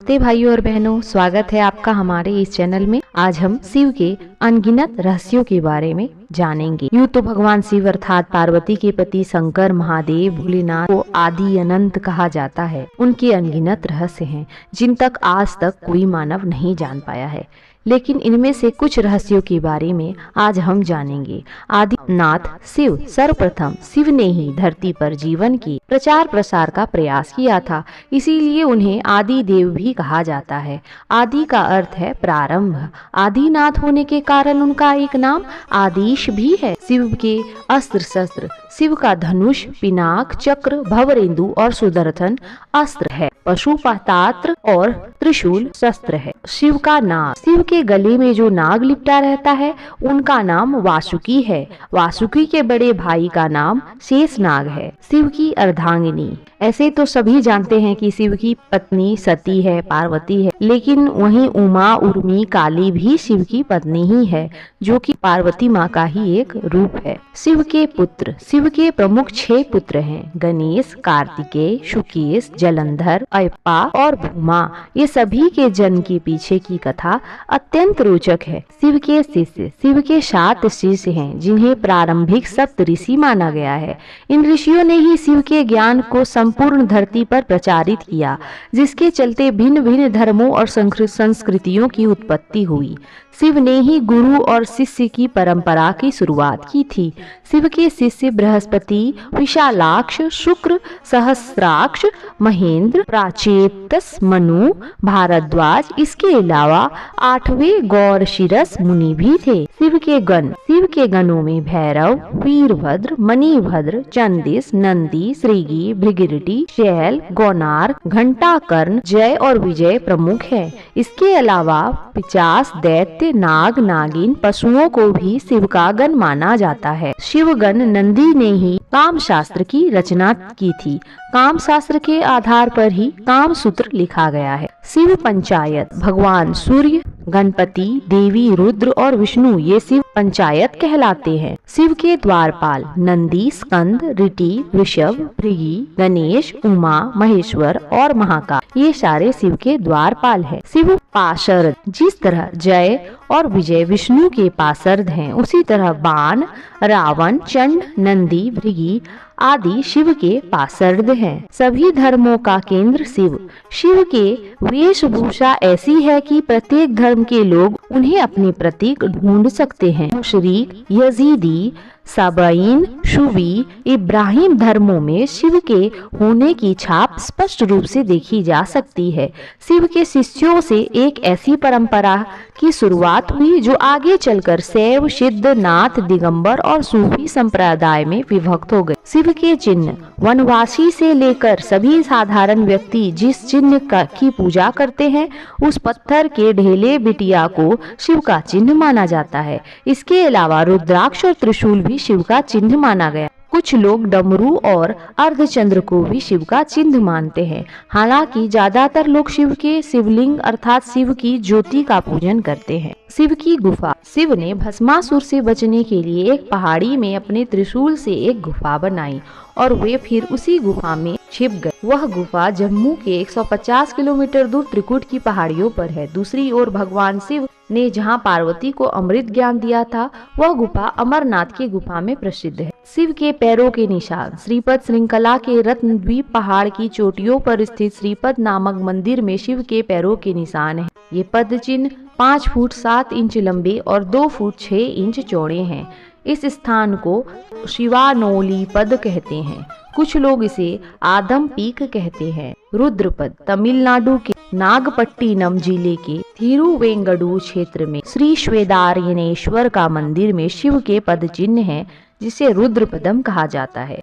नमस्ते भाइयों और बहनों, स्वागत है आपका हमारे इस चैनल में। आज हम शिव के अनगिनत रहस्यों के बारे में जानेंगे। यूँ तो भगवान शिव अर्थात पार्वती के पति शंकर महादेव भोलेनाथ को आदि अनंत कहा जाता है। उनके अनगिनत रहस्य हैं जिन तक आज तक कोई मानव नहीं जान पाया है, लेकिन इनमें से कुछ रहस्यों के बारे में आज हम जानेंगे। आदिनाथ शिव सर्वप्रथम शिव ने ही धरती पर जीवन के प्रचार प्रसार का प्रयास किया था, इसीलिए उन्हें आदि देव भी कहा जाता है। आदि का अर्थ है प्रारंभ। आदिनाथ होने के कारण उनका एक नाम आदिश भी है। शिव के अस्त्र शस्त्र, शिव का धनुष, पिनाक, चक्र, भवरेंदु और सुदर्शन अस्त्र है। पशुपतास्त्र और त्रिशूल शस्त्र है। शिव का नाग, शिव के गले में जो नाग लिपटा रहता है उनका नाम वासुकी है। वासुकी के बड़े भाई का नाम शेषनाग है। शिव की अर्धांगिनी, ऐसे तो सभी जानते हैं कि शिव की पत्नी सती है, पार्वती है, लेकिन वहीं उमा, उर्मी, काली भी शिव की पत्नी ही है, जो कि पार्वती माँ का ही एक रूप है। शिव के पुत्र, शिव के प्रमुख 6 पुत्र हैं, गणेश, कार्तिकेय, शुकेश, जलंधर, अयप्पा और भूमा। ये सभी के जन्म के पीछे की कथा अत्यंत रोचक है। शिव के शिष्य, शिव के 7 शिष्य हैं जिन्हें प्रारंभिक सप्त ऋषि माना गया है। इन ऋषियों ने ही शिव के ज्ञान को संपूर्ण धरती पर प्रचारित किया, जिसके चलते भिन्न भिन्न धर्मों और संस्कृतियों की उत्पत्ति हुई। शिव ने ही गुरु और शिष्य की परंपरा की शुरुआत की थी। शिव के शिष्य बृहस्पति, विशालाक्ष, शुक्र, सहस्राक्ष, महेंद्र, प्राचेतस, मनु, भारद्वाज, इसके अलावा 8वें गौरशिरस मुनि भी थे। शिव के गण, शिव के गणों में भैरव, वीरभद्र, मणिभद्र, चंदिस, नंदी, श्रीगी, भृगुटी, शैल, गौनार, घंटाकर्ण, जय और विजय प्रमुख है। इसके अलावा 50 दैत्य, नाग, नागिन, पशुओं को भी शिव का गण माना जाता है। शिवगण नंदी ने ही काम शास्त्र की रचना की थी। काम शास्त्र के आधार पर ही काम सूत्र लिखा गया है। शिव पंचायत, भगवान सूर्य, गणपति, देवी रुद्र और विष्णु ये शिव पंचायत कहलाते हैं। शिव के द्वारपाल नंदी, स्कंद, ऋषि, वृषभ, भृगि, गणेश, उमा, महेश्वर और महाकाल ये सारे शिव के द्वारपाल हैं। शिव पार्षद, जिस तरह जय और विजय विष्णु के पार्षद हैं, उसी तरह बाण, रावण, चंड, नंदी, भृगि आदि शिव के पार्षद हैं। सभी धर्मों का केंद्र शिव। शिव के वेशभूषा ऐसी है कि प्रत्येक धर्म के लोग उन्हें अपने प्रतीक ढूंढ सकते हैं। मुशरिक, यजीदी, साबाइन, शूबी, इब्राहिम धर्मों में शिव के होने की छाप स्पष्ट रूप से देखी जा सकती है। शिव के शिष्यों से एक ऐसी परंपरा की शुरुआत हुई जो आगे चलकर शैव, सिद्ध, नाथ, दिगंबर और सूफी संप्रदाय में विभक्त हो गए। शिव के चिन्ह, वनवासी से लेकर सभी साधारण व्यक्ति जिस चिन्ह की पूजा करते हैं, उस पत्थर के ढेले बिटिया को शिव का चिन्ह माना जाता है। इसके अलावा रुद्राक्ष और त्रिशूल भी शिव का चिन्ह माना गया। कुछ लोग डमरू और अर्धचंद्र को भी शिव का चिन्ह मानते हैं। हालांकि ज्यादातर लोग शिव के शिवलिंग अर्थात शिव की ज्योति का पूजन करते हैं। शिव की गुफा, शिव ने भस्मासुर से बचने के लिए एक पहाड़ी में अपने त्रिशूल से एक गुफा बनाई और वे फिर उसी गुफा में छिप गए। वह गुफा जम्मू के 150 किलोमीटर दूर त्रिकुट की पहाड़ियों पर है। दूसरी ओर भगवान शिव ने जहां पार्वती को अमृत ज्ञान दिया था, वह गुफा अमरनाथ की गुफा में प्रसिद्ध है। शिव के पैरों के निशान, श्रीपद श्रृंखला के रत्नद्वीप पहाड़ की चोटियों पर स्थित श्रीपद नामक मंदिर में शिव के पैरों के निशान हैं। ये पद चिन्ह 5 फुट 7 इंच लंबे और 2 फुट 6 इंच चौड़े हैं। इस स्थान को शिवानोली पद कहते हैं। कुछ लोग इसे आदम पीक कहते हैं। रुद्रपद, तमिलनाडु के नागपट्टिनम जिले के थिरुवेंगडू क्षेत्र में श्री श्वेदारण्येश्वर का मंदिर में शिव के पद चिन्ह है, जिसे रुद्रपदम कहा जाता है।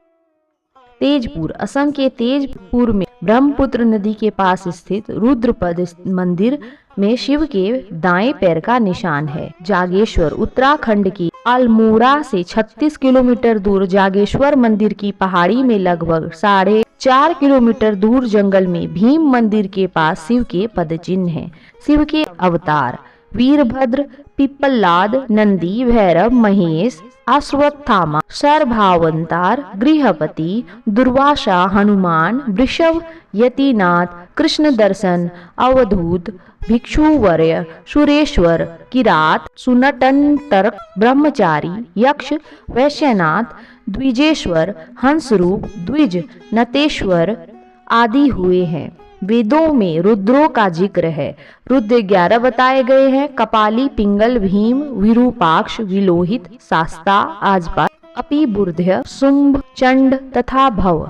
तेजपुर, असम के तेजपुर में ब्रह्मपुत्र नदी के पास स्थित रुद्रपद मंदिर में शिव के दाएं पैर का निशान है। जागेश्वर, उत्तराखंड की अल्मोड़ा से 36 किलोमीटर दूर जागेश्वर मंदिर की पहाड़ी में लगभग 4.5 किलोमीटर दूर जंगल में भीम मंदिर के पास शिव के पद चिन्ह हैं। शिव के अवतार, वीरभद्र, पिप्पलाद, नंदी, भैरव, महेश, अश्वत्थामा, सर्भावंतार, गृहपति, दुर्वासा, हनुमान, वृषभ, यतिनाथ, कृष्ण दर्शन, अवधूत, भिक्षुवर्य, सुरेश्वर, किरात, सुनटनतर्क, ब्रह्मचारी, यक्ष, वैश्यनाथ, द्विजेश्वर, हंसरूप, द्विज, नतेश्वर आदि हुए हैं। वेदों में रुद्रों का जिक्र है। रुद्र 11 बताए गए हैं। कपाली, पिंगल, भीम, विरूपाक्ष, विलोहित, शास्ता, आजपा, अपिबुर्ध्य, शुंभ, चंड तथा भव।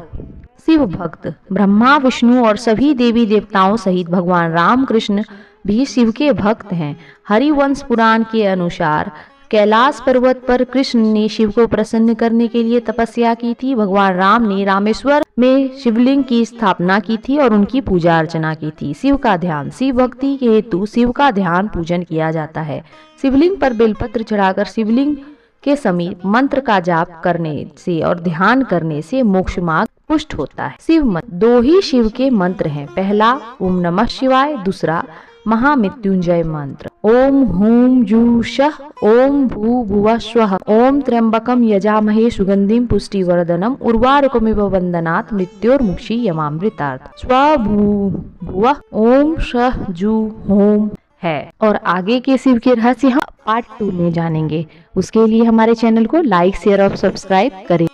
शिव भक्त ब्रह्मा, विष्णु और सभी देवी देवताओं सहित भगवान राम कृष्ण भी शिव के भक्त हैं। हरिवंश पुराण के अनुसार कैलाश पर्वत पर कृष्ण ने शिव को प्रसन्न करने के लिए तपस्या की थी। भगवान राम ने रामेश्वर में शिवलिंग की स्थापना की थी और उनकी पूजा अर्चना की थी। शिव का ध्यान, शिव भक्ति के हेतु शिव का ध्यान पूजन किया जाता है। शिवलिंग पर बेलपत्र चढ़ाकर शिवलिंग के समीप मंत्र का जाप करने से और ध्यान करने से मोक्ष मार्ग पुष्ट होता है। शिव मंत्र 2 ही शिव के मंत्र हैं। पहला ओम नमः शिवाय, दूसरा महामृत्युंजय मंत्र ओम हूं जू शः ओम भू भुवः स्वः ओम त्र्यंबकम यजामहे सुगंधिम पुष्टिवर्धनम उर्वारुकमिव वंदनात् मृत्योर्मुक्षी यमामृतात् स्वभू भुवः ओम शः जू होम है। और आगे के शिव के रहस्य हम पार्ट 2 में जानेंगे। उसके लिए हमारे चैनल को लाइक, शेयर और सब्सक्राइब करें।